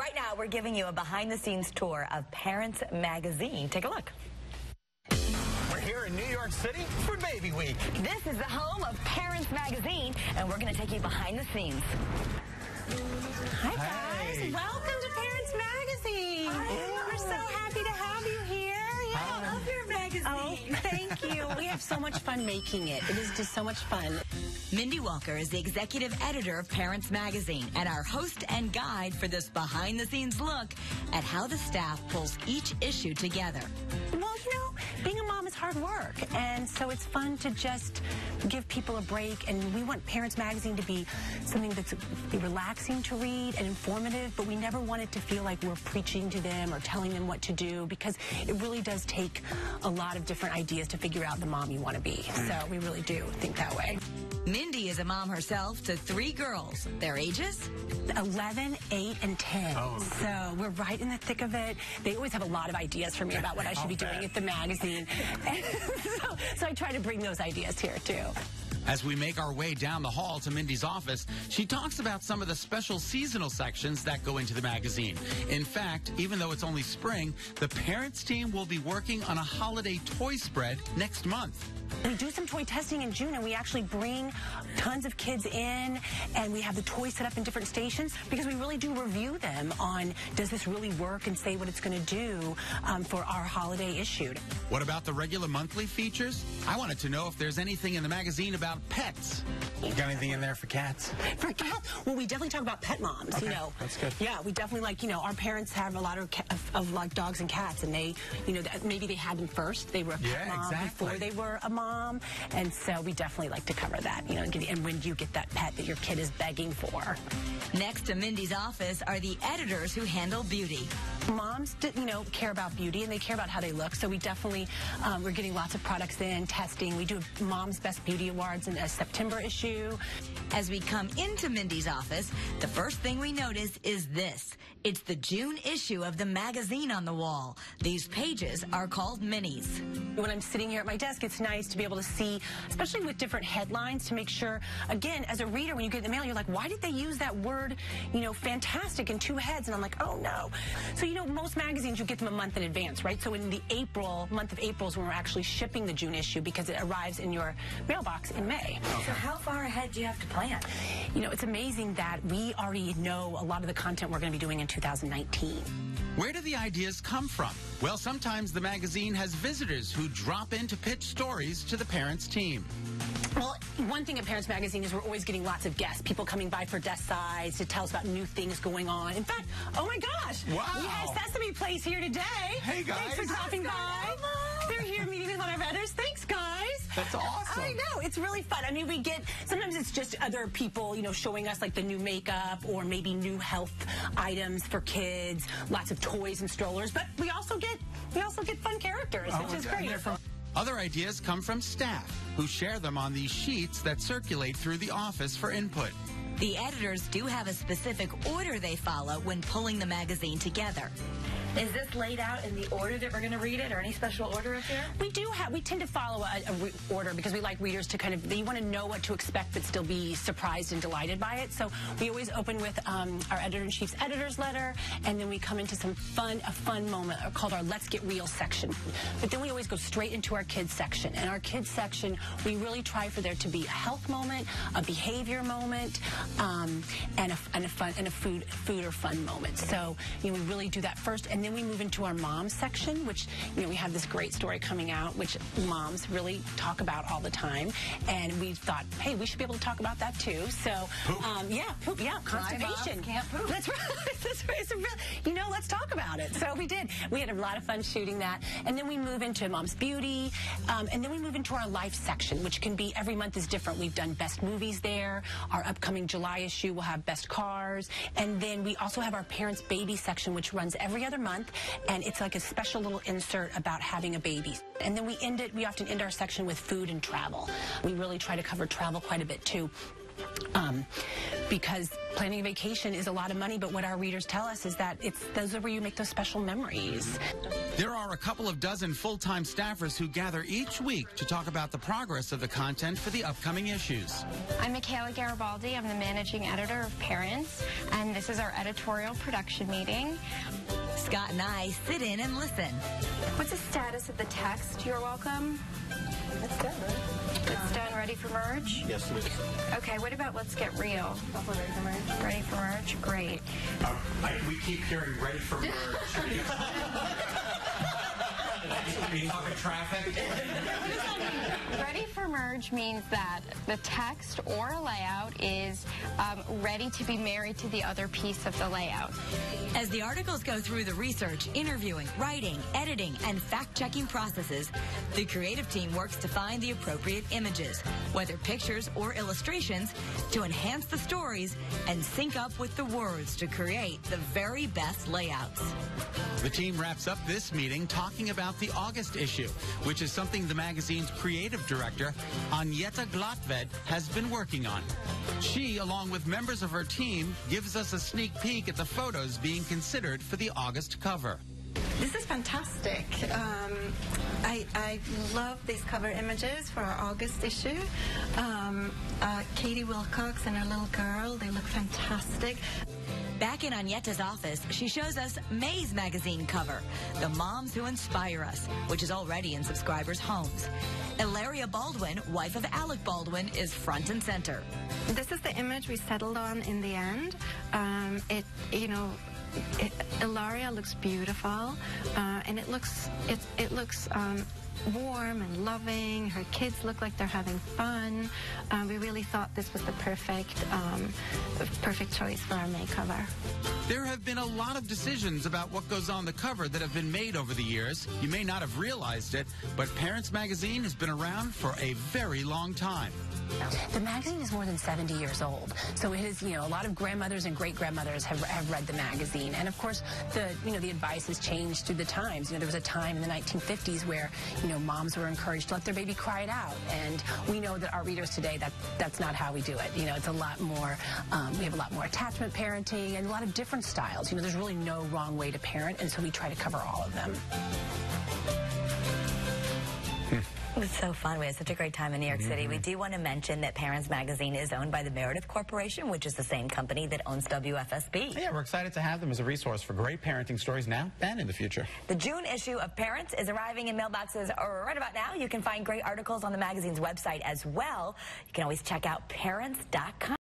right now we're giving you a behind-the-scenes tour of Parents Magazine. Take a look. We're here in New York City for Baby Week. This is the home of Parents Magazine, and we're going to take you behind the scenes. Hi, guys. Welcome to Parents Magazine. We're so happy to have you here. I love your magazine. Oh, thank you. We have so much fun making it. It is just so much fun. Mindy Walker is the executive editor of Parents Magazine and our host and guide for this behind-the-scenes look at how the staff pulls each issue together. Well, being a mom is hard work, and so it's fun to just give people a break, and we want Parents Magazine to be something that's relaxing to read and informative, but we never want it to feel like we're preaching to them or telling them what to do, because it really does take a lot of different ideas to figure out the mom you want to be. So we really do think that way. Mindy is a mom herself to 3 girls. Their ages? 11, 8, and 10. Oh. So we're right in the thick of it. They always have a lot of ideas for me about what I should be doing at the magazine. So I try to bring those ideas here, too. As we make our way down the hall to Mindy's office, she talks about some of the special seasonal sections that go into the magazine. In fact, even though it's only spring, the parents team will be working on a holiday toy spread next month. We do some toy testing in June, and we actually bring tons of kids in, and we have the toys set up in different stations, because we really do review them on, does this really work, and say what it's going to do for our holiday issue. What about the regular monthly features? I wanted to know if there's anything in the magazine about pets. You got anything in there for cats? For cats? Well, we definitely talk about pet moms, Okay, that's good. Yeah, we definitely our parents have a lot of like dogs and cats, and they, maybe they had them first. They were a pet mom before they were a mom, and so we definitely like to cover that, and when you get that pet that your kid is begging for. Next to Mindy's office are the editors who handle beauty. Moms, care about beauty, and they care about how they look, so we definitely, we're getting lots of products in, testing. We do Mom's Best Beauty Awards in a September issue. As we come into Mindy's office, the first thing we notice is this. It's the June issue of the magazine on the wall. These pages are called minis. When I'm sitting here at my desk, it's nice to be able to see, especially with different headlines, to make sure, again, as a reader, when you get the mail, you're like, why did they use that word, fantastic in 2 heads? And I'm like, oh, no. So, most magazines, you get them a month in advance, right? So in the month of April is when we're actually shipping the June issue, because it arrives in your mailbox in May. So how far ahead do you have to plan? It's amazing that we already know a lot of the content we're going to be doing in 2019. Where do the ideas come from? Well, sometimes the magazine has visitors who drop in to pitch stories to the parents team. Well, one thing at Parents Magazine is we're always getting lots of guests, people coming by for desk sides to tell us about new things going on. In fact, oh my gosh, wow. We have Sesame Place here today. Hey, guys. Thanks for stopping by. Hello. They're here meeting with one of our editors. Thanks, guys. That's awesome. I know, it's really fun. I mean, sometimes it's just other people, showing us like the new makeup or maybe new health items for kids, lots of toys and strollers, but we also get fun characters, which is great. Other ideas come from staff, who share them on these sheets that circulate through the office for input. The editors do have a specific order they follow when pulling the magazine together. Is this laid out in the order that we're going to read it, or any special order up here? We tend to follow a order, because we like readers to they want to know what to expect but still be surprised and delighted by it. So we always open with our editor-in-chief's editor's letter, and then we come into a fun moment called our Let's Get Real section. But then we always go straight into our kids section. And our kids section, we really try for there to be a health moment, a behavior moment, and a food or fun moment. So we really do that first. And then we move into our mom section, which, we have this great story coming out, which moms really talk about all the time. And we thought, hey, we should be able to talk about that too. So, constipation. Can't poop. That's right. That's right. It's let's talk about it. So we did. We had a lot of fun shooting that. And then we move into Mom's Beauty. And then we move into our life section, which can be, every month is different. We've done best movies there. Our upcoming July issue will have best cars. And then we also have our parents' baby section, which runs every other month. And it's like a special little insert about having a baby. And then we often end our section with food and travel. We really try to cover travel quite a bit too. because planning a vacation is a lot of money, but what our readers tell us is that those are where you make those special memories. There are a couple of dozen full-time staffers who gather each week to talk about the progress of the content for the upcoming issues. I'm Michaela Garibaldi. I'm the managing editor of Parents, and this is our editorial production meeting. Scott and I sit in and listen. What's the status of the text, You're Welcome? It's done, right? It's done. Ready for merge? Yes, it is. Okay, what about Let's Get Real? Also ready for merge. Ready for merge? Great. We keep hearing ready for merge. Are you talking traffic? Ready for merge means that the text or layout is ready to be married to the other piece of the layout. As the articles go through the research, interviewing, writing, editing, and fact-checking processes, the creative team works to find the appropriate images, whether pictures or illustrations, to enhance the stories and sync up with the words to create the very best layouts. The team wraps up this meeting talking about the August issue, which is something the magazine's creative director, Agneta Glatved, has been working on. She, along with members of her team, gives us a sneak peek at the photos being considered for the August cover. This is fantastic. I love these cover images for our August issue. Katie Wilcox and her little girl, they look fantastic. Back in Agneta's office, she shows us May's magazine cover, The Moms Who Inspire Us, which is already in subscribers' homes. Ilaria Baldwin, wife of Alec Baldwin, is front and center. This is the image we settled on in the end. Ilaria looks beautiful, and it looks warm and loving. Her kids look like they're having fun. We really thought this was the perfect choice for our May cover. There have been a lot of decisions about what goes on the cover that have been made over the years. You may not have realized it, but Parents Magazine has been around for a very long time. The magazine is more than 70 years old, so it is, a lot of grandmothers and great-grandmothers have read the magazine. And of course, the advice has changed through the times. There was a time in the 1950s where, moms were encouraged to let their baby cry it out. And we know that our readers today, that's not how we do it. It's a lot more, we have a lot more attachment parenting and a lot of different styles. There's really no wrong way to parent, and so we try to cover all of them. It was so fun. We had such a great time in New York City. We do want to mention that Parents Magazine is owned by the Meredith Corporation, which is the same company that owns WFSB. Yeah, we're excited to have them as a resource for great parenting stories now and in the future. The June issue of Parents is arriving in mailboxes right about now. You can find great articles on the magazine's website as well. You can always check out parents.com.